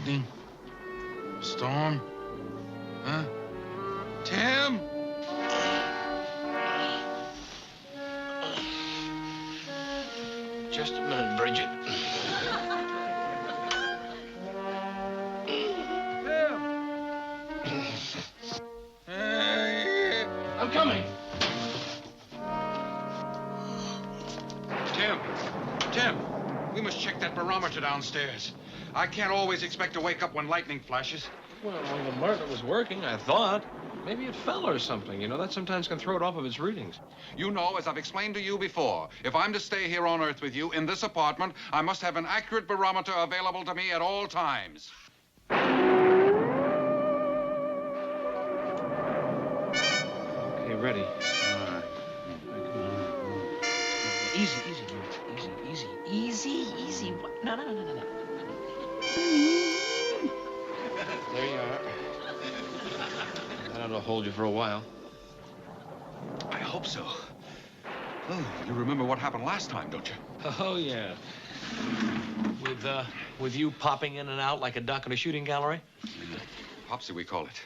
lightning? Storm? Huh? Tim? Just a minute, Bridget. I'm coming. Tim, we must check that barometer downstairs. I can't always expect to wake up when lightning flashes. Well, the Martin was working, I thought. Maybe it fell or something. You know, that sometimes can throw it off of its readings. You know, as I've explained to you before, if I'm to stay here on Earth with you in this apartment, I must have an accurate barometer available to me at all times. Okay, ready. All right. Easy, easy. What? No. There you are. That'll hold you for a while. I hope so. Oh, you remember what happened last time, don't you? Oh, yeah. With you popping in and out like a duck in a shooting gallery? Popsy, we call it.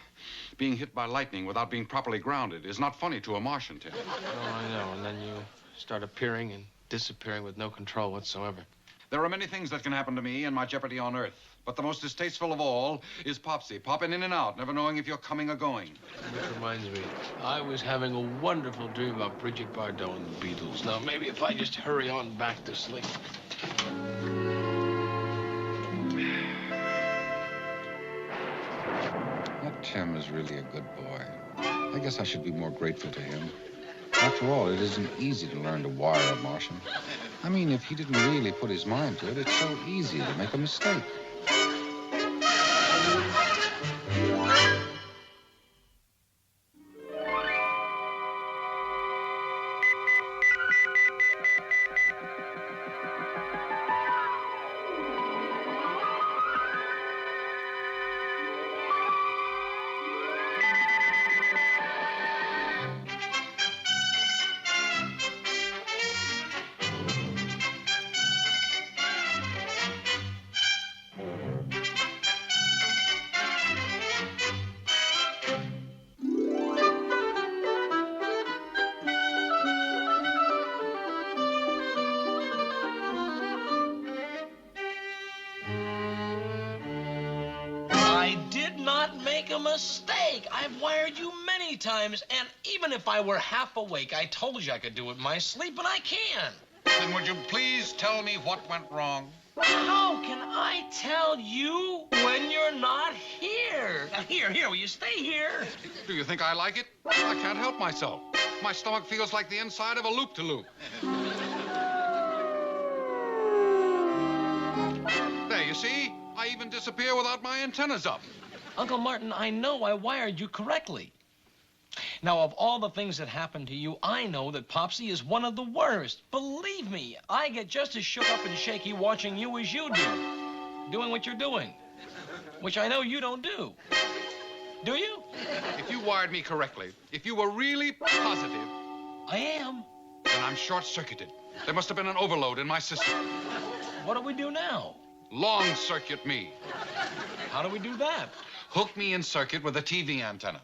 Being hit by lightning without being properly grounded is not funny to a Martian, Tim. Oh, I know. And then you start appearing and disappearing with no control whatsoever. There are many things that can happen to me in my jeopardy on Earth. But the most distasteful of all is Popsy, popping in and out, never knowing if you're coming or going. Which reminds me, I was having a wonderful dream about Bridget Bardot and the Beatles. Now, maybe if I just hurry on back to sleep. That Tim is really a good boy. I guess I should be more grateful to him. After all, it isn't easy to learn to wire a Martian. I mean, if he didn't really put his mind to it, it's so easy to make a mistake. A mistake. I've wired you many times, and even if I were half awake, I told you I could do it in my sleep, and I can. Then would you please tell me what went wrong? How can I tell you when you're not here? Here, will you stay here? Do you think I like it? I can't help myself. My stomach feels like the inside of a loop-de-loop. There, you see? I even disappear without my antennas up. Uncle Martin, I know I wired you correctly. Now, of all the things that happened to you, I know that Popsy is one of the worst. Believe me, I get just as shook up and shaky watching you as you do. Doing what you're doing. Which I know you don't do. Do you? If you wired me correctly, if you were really positive... I am. Then I'm short-circuited. There must have been an overload in my system. What do we do now? Long-circuit me. How do we do that? Hook me in circuit with a TV antenna.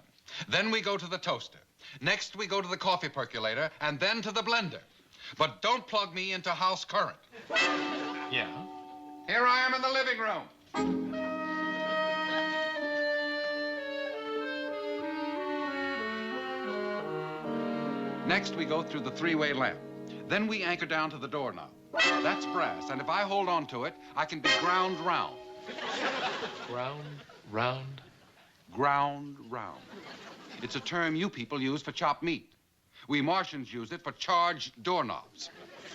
Then we go to the toaster. Next, we go to the coffee percolator, and then to the blender. But don't plug me into house current. Yeah? Here I am in the living room. Next, we go through the three-way lamp. Then we anchor down to the doorknob. That's brass, and if I hold on to it, I can be ground round. Ground, round? Ground round. It's a term you people use for chopped meat. We Martians use it for charged doorknobs.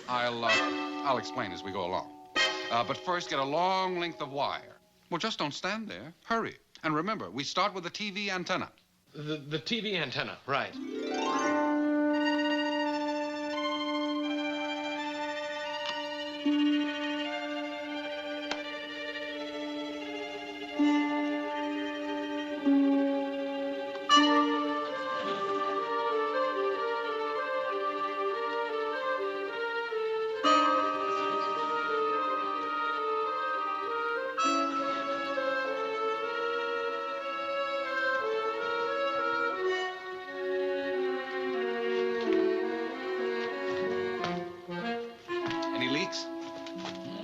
I'll explain as we go along. But first, get a long length of wire. Well, just don't stand there. Hurry. And remember, we start with the TV antenna. The TV antenna, right. leaks?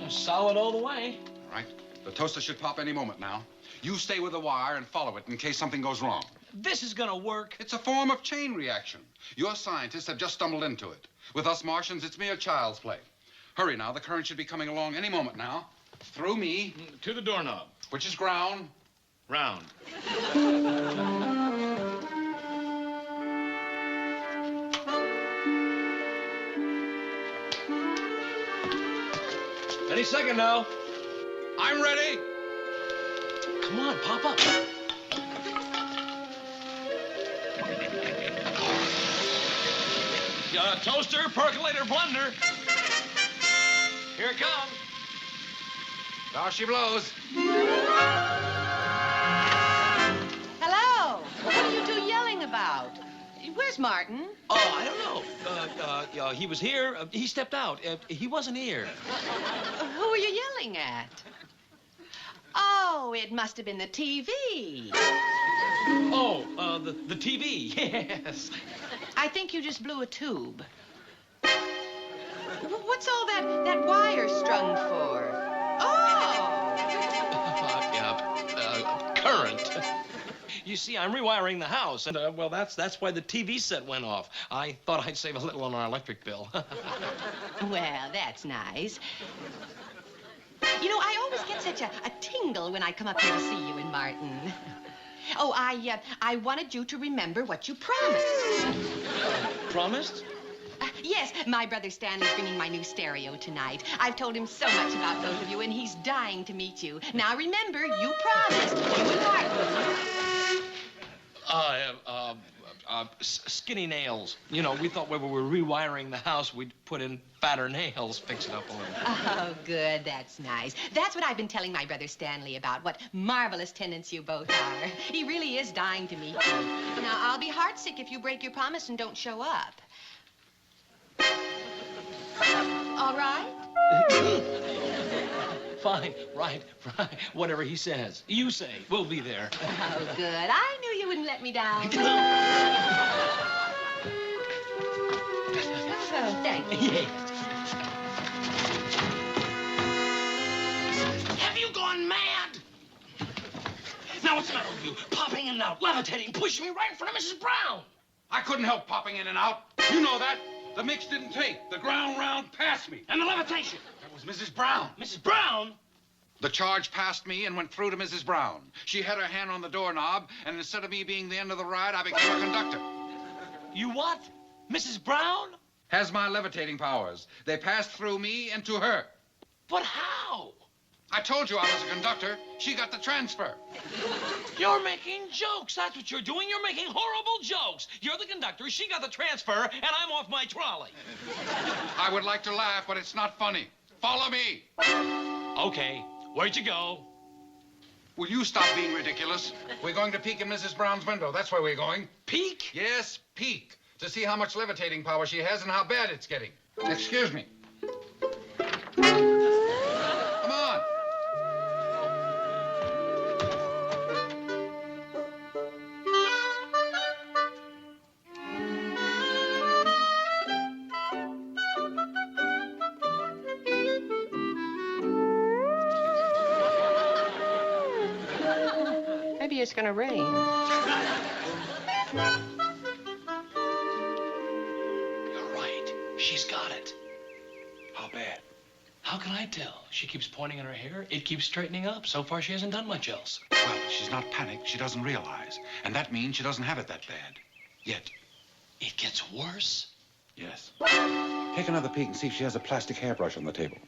Solid all the way. All right. The toaster should pop any moment now. You stay with the wire and follow it in case something goes wrong. This is gonna work. It's a form of chain reaction. Your scientists have just stumbled into it. With us Martians, it's mere child's play. Hurry now. The current should be coming along any moment now. Through me. To the doorknob. Which is ground. Round. Any second now. I'm ready. Come on, pop up. Toaster, percolator, blender. Here it comes. Now she blows. Hello. What are you two yelling about? Where's Martin? Oh, I don't know. He was here. He stepped out. He wasn't here. Who are you yelling at? Oh, it must have been the TV. Oh, the TV. Yes. I think you just blew a tube. What's all that wire strung for? Oh! Current. You see, I'm rewiring the house, and, well, that's why the TV set went off. I thought I'd save a little on our electric bill. Well, that's nice. You know, I always get such a tingle when I come up here to see you and Martin. Oh, I wanted you to remember what you promised. Promised? Yes, my brother Stanley's bringing my new stereo tonight. I've told him so much about both of you, and he's dying to meet you. Now, remember, you promised. You and Martin. Skinny nails. You know, we thought when we were rewiring the house, we'd put in fatter nails, fix it up a little. Oh, good. That's nice. That's what I've been telling my brother Stanley about, what marvelous tenants you both are. He really is dying to meet you. Now, I'll be heartsick if you break your promise and don't show up. All right? Fine, right. Whatever he says. You say. We'll be there. Oh, good. I knew you wouldn't let me down. Oh, thank you. Yeah. Have you gone mad? Now, what's the matter with you? Popping in and out, levitating, pushing me right in front of Mrs. Brown. I couldn't help popping in and out. You know that. The mix didn't take. The ground round passed me. And the levitation. That was Mrs. Brown. Mrs. Brown? The charge passed me and went through to Mrs. Brown. She had her hand on the doorknob, and instead of me being the end of the ride, I became a conductor. You what? Mrs. Brown? Has my levitating powers. They passed through me and to her. But how? I told you I was a conductor. She got the transfer. You're making jokes. That's what you're doing. You're making horrible jokes. You're the conductor. She got the transfer, and I'm off my trolley. I would like to laugh, but it's not funny. Follow me. Okay. Where'd you go? Will you stop being ridiculous? We're going to peek in Mrs. Brown's window. That's where we're going. Peek? Yes, peek. To see how much levitating power she has and how bad it's getting. Excuse me. Come on. Maybe it's gonna rain. You're right. She's got it. How bad? How can I tell? She keeps pointing at her hair. It keeps straightening up. So far, she hasn't done much else. Well, she's not panicked. She doesn't realize. And that means she doesn't have it that bad. Yet. It gets worse. Yes. Take another peek and see if she has a plastic hairbrush on the table.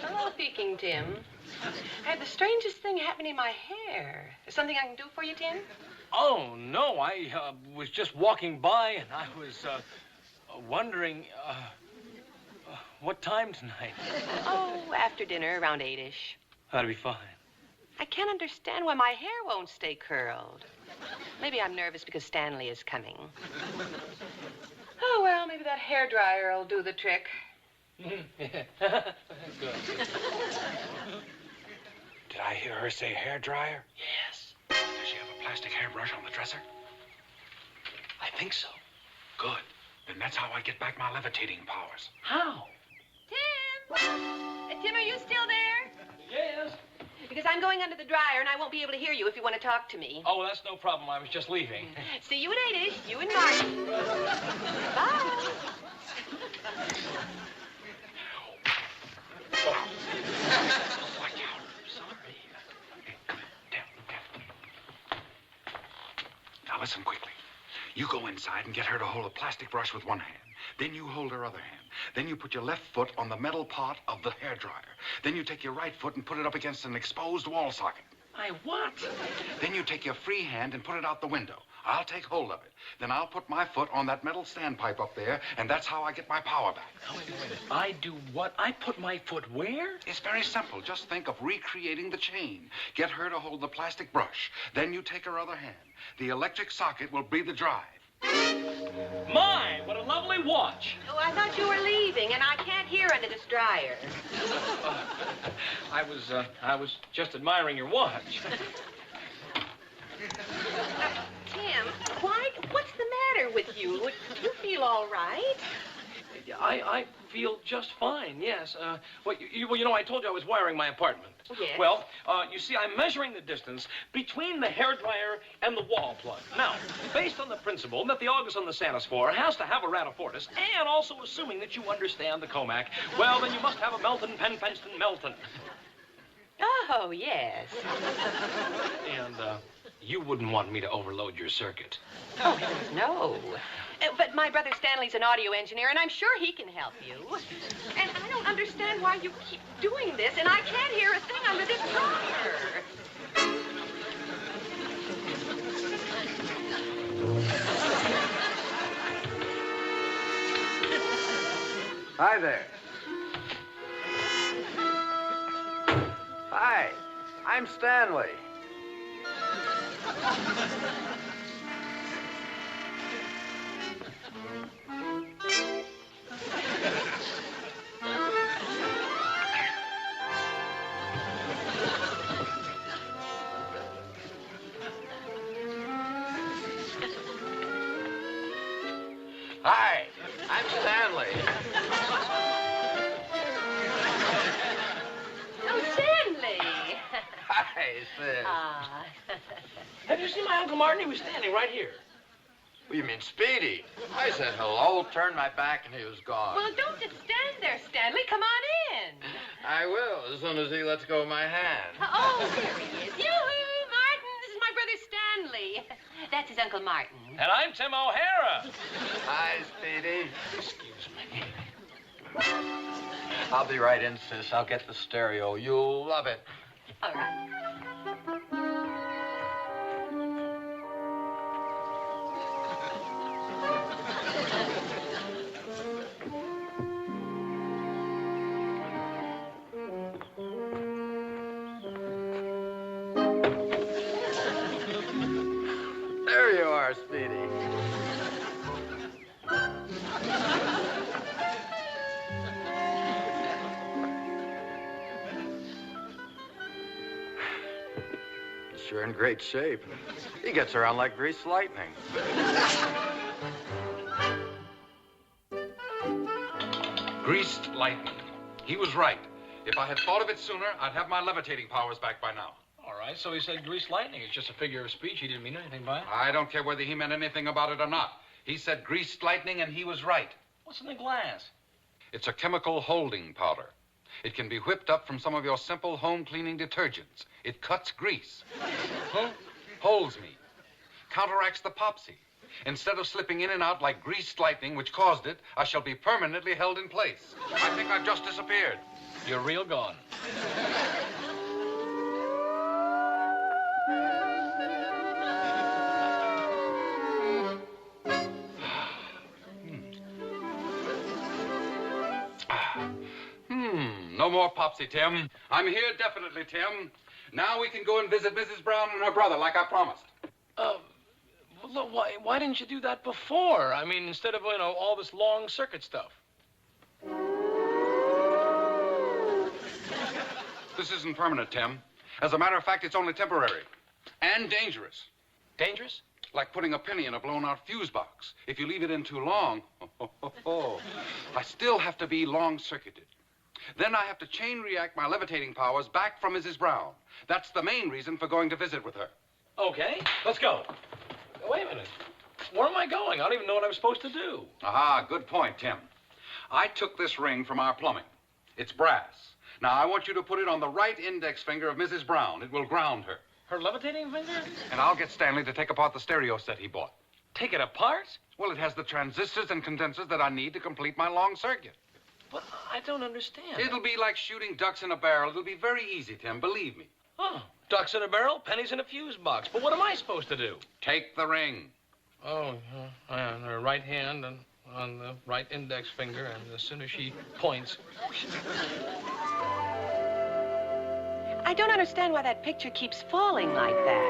Hello, Peking Tim. I had the strangest thing happen in my hair. Is something I can do for you, Tim? Oh, no. I was just walking by, and I was wondering what time tonight? Oh, after dinner, around 8-ish. That'd be fine. I can't understand why my hair won't stay curled. Maybe I'm nervous because Stanley is coming. Oh, well, maybe that hairdryer will do the trick. Good. Did I hear her say hairdryer? Yes. plastic hairbrush on the dresser? I think so. Good. Then that's how I get back my levitating powers. How? Tim! Tim, are you still there? Yes. Because I'm going under the dryer, and I won't be able to hear you if you want to talk to me. Oh, that's no problem. I was just leaving. See you at 8-ish. You and Martin. Bye. Watch out. Sorry. Hey, come in. Tim. Now listen quickly. You go inside and get her to hold a plastic brush with one hand. Then you hold her other hand. Then you put your left foot on the metal part of the hairdryer. Then you take your right foot and put it up against an exposed wall socket. I what? Then you take your free hand and put it out the window. I'll take hold of it. Then I'll put my foot on that metal standpipe up there, and that's how I get my power back. Oh, wait a minute. I do what? I put my foot where? It's very simple. Just think of recreating the chain. Get her to hold the plastic brush. Then you take her other hand. The electric socket will be the drive. My, what a lovely watch. Oh, I thought you were leaving, and I can't hear under this dryer. I was just admiring your watch. Tim, what's the matter with you? Do you feel all right? I feel just fine, yes. Well, you know, I told you I was wiring my apartment. Yes. Well, you see, I'm measuring the distance between the hairdryer and the wall plug. Now, based on the principle that the August on the Sanaspore has to have a Ratafortis, and also assuming that you understand the Comac, well, then you must have a Melton, Penfenston, Melton. Oh, yes. And, you wouldn't want me to overload your circuit. Oh, heavens, no. But my brother Stanley's an audio engineer, and I'm sure he can help you. And I don't understand why you keep doing this, and I can't hear a thing under this dryer. Hi there. Hi, I'm Stanley. Hi, I'm Stanley. Oh, Stanley. Hi, Sid. Ah. Have you seen my Uncle Martin? He was standing right here. What, you mean Speedy? I said hello, turned my back, and he was gone. Well, don't just stand there, Stanley. Come on in. I will, as soon as he lets go of my hand. Oh, there he is. Yoo-hoo, Martin. This is my brother Stanley. That's his Uncle Martin. And I'm Tim O'Hara. Hi, Speedy. Excuse me. I'll be right in, sis. I'll get the stereo. You'll love it. All right. There you are, Speedy. He's sure in great shape. He gets around like greased lightning. Greased lightning. He was right. If I had thought of it sooner, I'd have my levitating powers back by now. All right, so he said greased lightning. It's just a figure of speech. He didn't mean anything by it. I don't care whether he meant anything about it or not. He said greased lightning, and he was right. What's in the glass? It's a chemical holding powder. It can be whipped up from some of your simple home cleaning detergents. It cuts grease. Huh? Holds me. Counteracts the popsy. Instead of slipping in and out like greased lightning, which caused it, I shall be permanently held in place. I think I've just disappeared. You're real gone. No more popsy, Tim. I'm here definitely, Tim. Now we can go and visit Mrs. Brown and her brother like I promised. Look, why didn't you do that before? I mean, instead of, all this long circuit stuff. This isn't permanent, Tim. As a matter of fact, it's only temporary. And dangerous. Dangerous? Like putting a penny in a blown-out fuse box. If you leave it in too long, I still have to be long-circuited. Then I have to chain react my levitating powers back from Mrs. Brown. That's the main reason for going to visit with her. Okay, let's go. Wait a minute. Where am I going? I don't even know what I'm supposed to do. Aha, good point, Tim. I took this ring from our plumbing. It's brass. Now, I want you to put it on the right index finger of Mrs. Brown. It will ground her. Her levitating finger? And I'll get Stanley to take apart the stereo set he bought. Take it apart? Well, it has the transistors and condensers that I need to complete my long circuit. But I don't understand. It'll be like shooting ducks in a barrel. It'll be very easy, Tim, believe me. Oh, ducks in a barrel, pennies in a fuse box. But what am I supposed to do? Take the ring. Oh, on her right hand and on the right index finger, and as soon as she points. I don't understand why that picture keeps falling like that.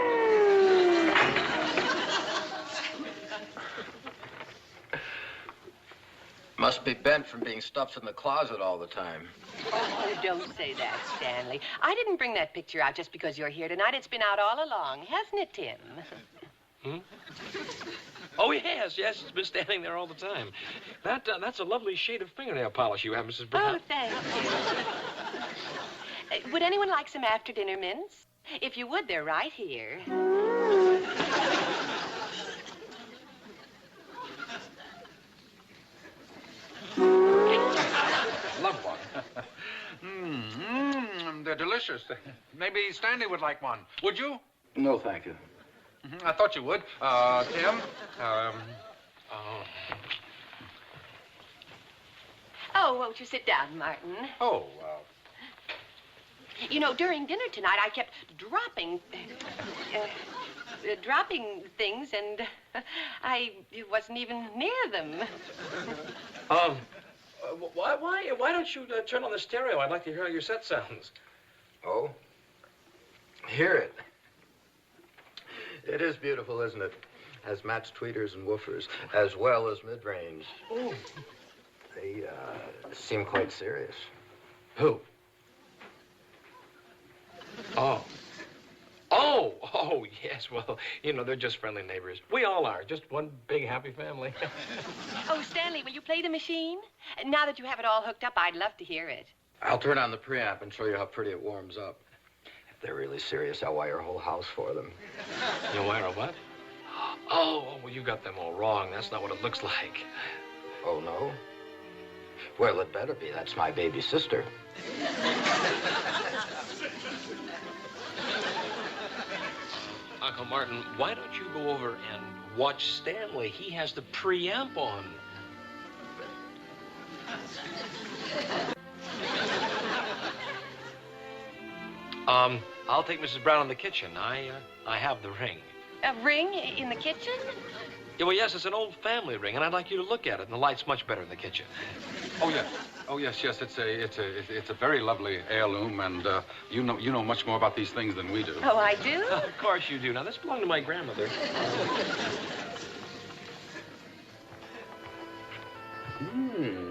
Must be bent from being stuffed in the closet all the time. Oh, don't say that, Stanley. I didn't bring that picture out just because you're here tonight. It's been out all along, hasn't it, Tim? Oh, yes, it's been standing there all the time. That's a lovely shade of fingernail polish you have, Mrs. Brown. Oh, thank you. Would anyone like some after-dinner mints? If you would, they're right here. Love one. They're delicious. Maybe Stanley would like one. Would you? No, thank you. I thought you would. Tim? Oh, won't you sit down, Martin? You know, during dinner tonight, I kept dropping things, and I wasn't even near them. Why don't you turn on the stereo? I'd like to hear how your set sounds. Oh? Hear it. It is beautiful, isn't it? Has matched tweeters and woofers, as well as mid-range. Oh. They seem quite serious. Who? Oh, yes. Well, you know, they're just friendly neighbors. We all are. Just one big happy family. Oh, Stanley, will you play the machine? Now that you have it all hooked up, I'd love to hear it. I'll turn on the preamp and show you how pretty it warms up. If they're really serious, I'll wire a whole house for them. You'll wire a what? Oh, well, you got them all wrong. That's not what it looks like. Oh, no? Well, it better be. That's my baby sister. Uncle Martin, why don't you go over and watch Stanley? He has the preamp on. I'll take Mrs. Brown in the kitchen. I have the ring. A ring in the kitchen? Yeah, well, yes, it's an old family ring, and I'd like you to look at it, and the light's much better in the kitchen. Oh, yes. It's a very lovely heirloom, and you know much more about these things than we do. Oh, I do? Of course you do. Now, this belonged to my grandmother.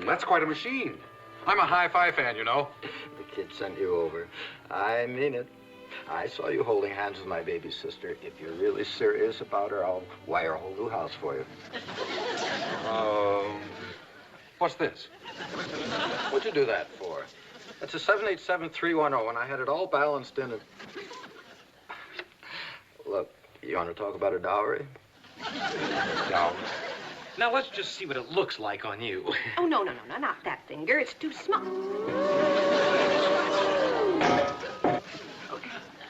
That's quite a machine. I'm a hi-fi fan, you know. The kid sent you over. I mean it. I saw you holding hands with my baby sister. If you're really serious about her, I'll wire a whole new house for you. What's this? What'd you do that for? That's a 787310, and I had it all balanced in it. Look, you want to talk about a dowry? No. Now, let's just see what it looks like on you. Oh, no, not that finger. It's too small.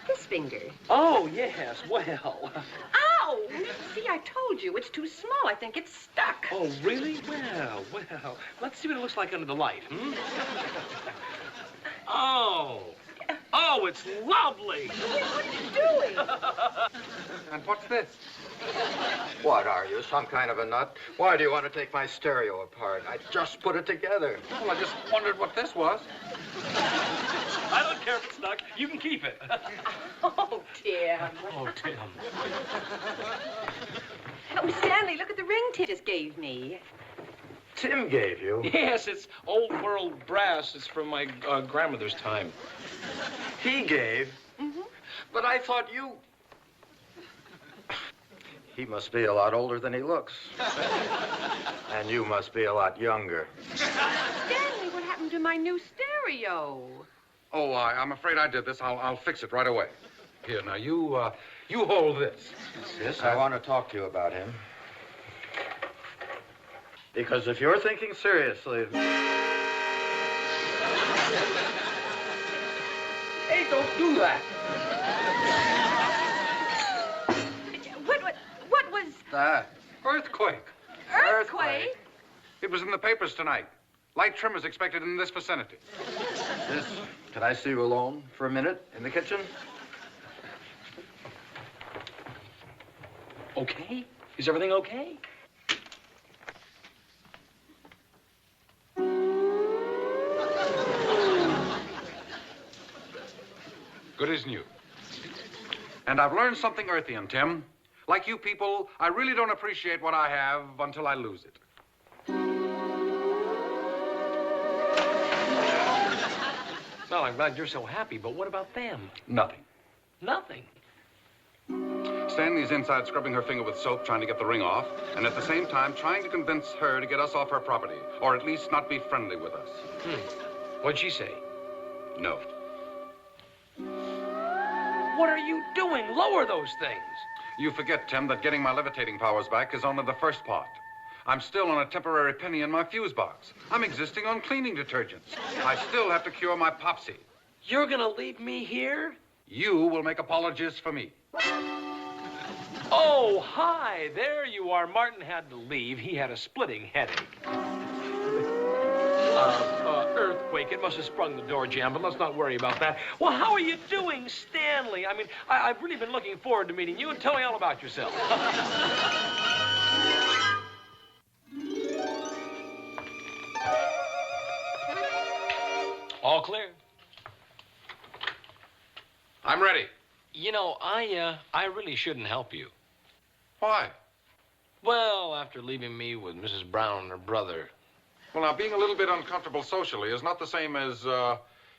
This finger. Oh, yes. Well. Ow! See, I told you. It's too small. I think it's stuck. Oh, really? Well. Let's see what it looks like under the light, Oh, it's lovely. What are you doing? And what's this? What are you, some kind of a nut? Why do you want to take my stereo apart? I just put it together. Well, I just wondered what this was. I don't care if it's stuck. You can keep it. Oh, Tim. Oh, Tim. Oh, Stanley, look at the ring Tim just gave me. Tim gave you? Yes, it's old world brass. It's from my grandmother's time. He gave? Mm-hmm. But I thought you... He must be a lot older than he looks. And you must be a lot younger. Stanley, what happened to my new stereo? Oh, I'm afraid I did this. I'll fix it right away. Here, now, you hold this. Sis, I want to talk to you about him. Because if you're thinking seriously... Hey, don't do that. What was... That. Earthquake. Earthquake? It was in the papers tonight. Light tremors expected in this vicinity. Sis, could I see you alone for a minute in the kitchen? Okay? Is everything okay? Good as new. And I've learned something Earthian, Tim. Like you people, I really don't appreciate what I have until I lose it. Well, I'm glad you're so happy, but what about them? Nothing. Nothing. Stanley's inside scrubbing her finger with soap, trying to get the ring off, and at the same time trying to convince her to get us off her property, or at least not be friendly with us. What'd she say? No. What are you doing? Lower those things. You forget, Tim, that getting my levitating powers back is only the first part. I'm still on a temporary penny in my fuse box. I'm existing on cleaning detergents. I still have to cure my Popsy. You're gonna leave me here? You will make apologies for me. Oh, hi. There you are. Martin had to leave. He had a splitting headache. Earthquake. It must have sprung the door jamb, but let's not worry about that. Well, how are you doing, Stanley? I mean, I've really been looking forward to meeting you, and tell me all about yourself. All clear. I'm ready. You know, I really shouldn't help you. Why? Well, after leaving me with Mrs. Brown and her brother. Well, now, being a little bit uncomfortable socially is not the same as,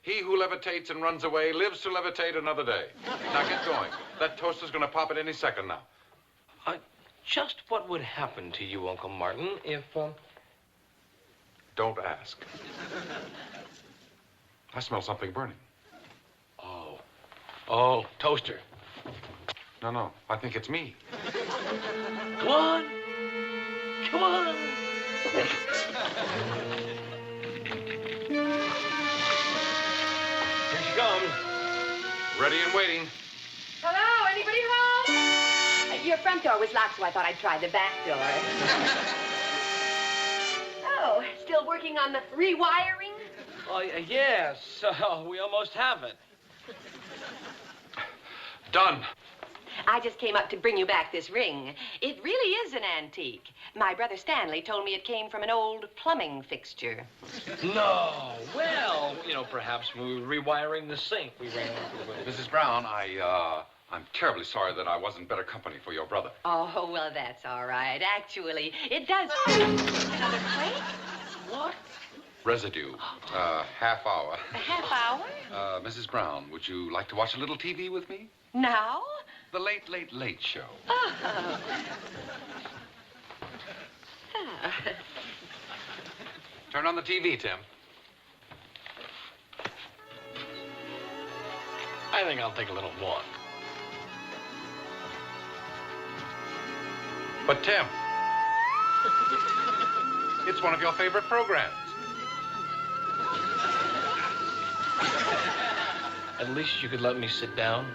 he who levitates and runs away lives to levitate another day. Now, get going. That toaster's gonna pop at any second now. Just what would happen to you, Uncle Martin, if, Don't ask. I smell something burning. Oh, toaster. No, I think it's me. Come on. Come on. Here she comes. Ready and waiting. Hello, anybody home? Your front door was locked, so I thought I'd try the back door. Oh, still working on the rewiring? Oh, yes. We almost have it. Done. I just came up to bring you back this ring. It really is an antique. My brother Stanley told me it came from an old plumbing fixture. No. Well, you know, perhaps when we were rewiring the sink, we ran into it. Mrs. Brown, I'm terribly sorry that I wasn't better company for your brother. Oh, well, that's all right. Actually, it does... Another quake? What? Residue. Half hour. A half hour? Mrs. Brown, would you like to watch a little TV with me? Now? The Late, Late, Late Show. Oh. Ah. Turn on the TV, Tim. I think I'll take a little walk. But, Tim, it's one of your favorite programs. At least you could let me sit down.